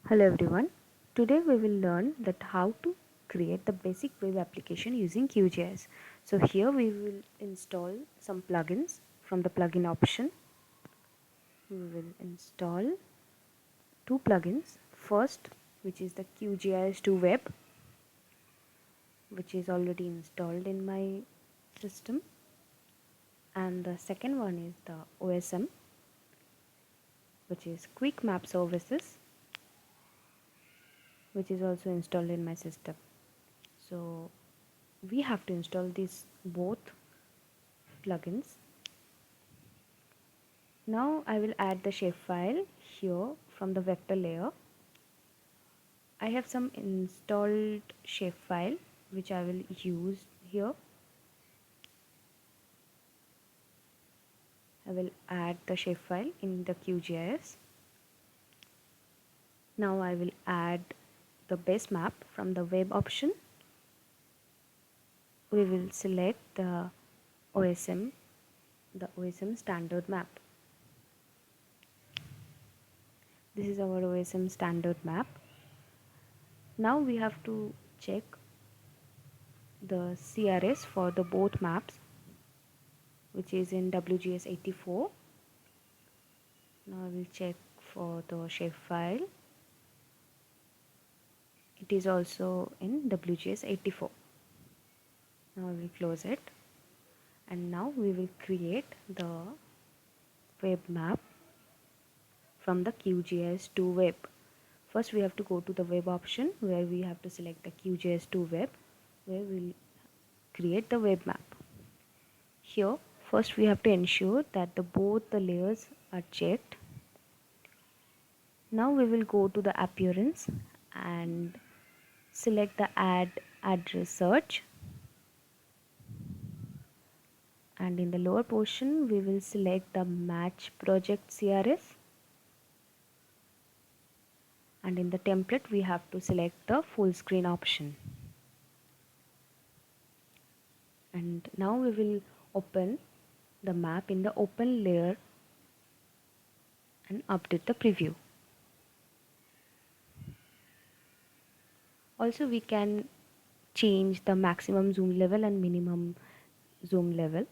Hello everyone. Today we will learn that how to create the basic web application using QGIS. So here we will install some plugins from the plugin option. We will install two plugins. First, which is the QGIS 2 web, which is already installed in my system, and the second one is the OSM, which is Quick Map Services, which is also installed in my system. So we have to install these both plugins. Now I will add the shapefile here from the vector layer. I have some installed shapefile which I will use here. I will add the shapefile in the QGIS. Now I will add the base map from the web option. We will select the OSM standard map. This is our OSM standard map. Now we have to check the CRS for the both maps, which is in WGS 84. Now I will check for the shapefile. It is also in WGS 84. Now I will close it, and now we will create the web map from the QGIS 2 web. First we have to go to the web option where we have to select the QGIS 2 web, where we will create the web map. Here first we have to ensure that both the layers are checked. Now we will go to the appearance and select the add address search, and in the lower portion we will select the match project CRS, and in the template we have to select the full screen option. And now we will open the map in the open layer and update the preview. Also we can change the maximum zoom level and minimum zoom level.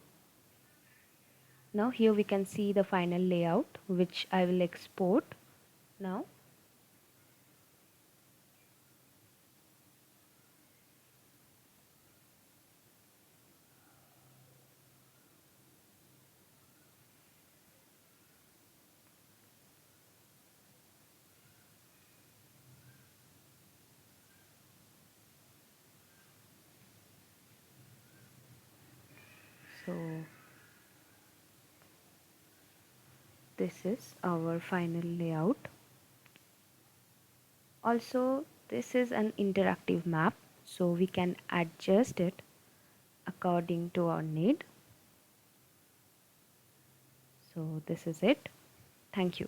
Now here we can see the final layout, which I will export now. So this is our final layout. Also this is an interactive map, so we can adjust it according to our need. So this is it. Thank you.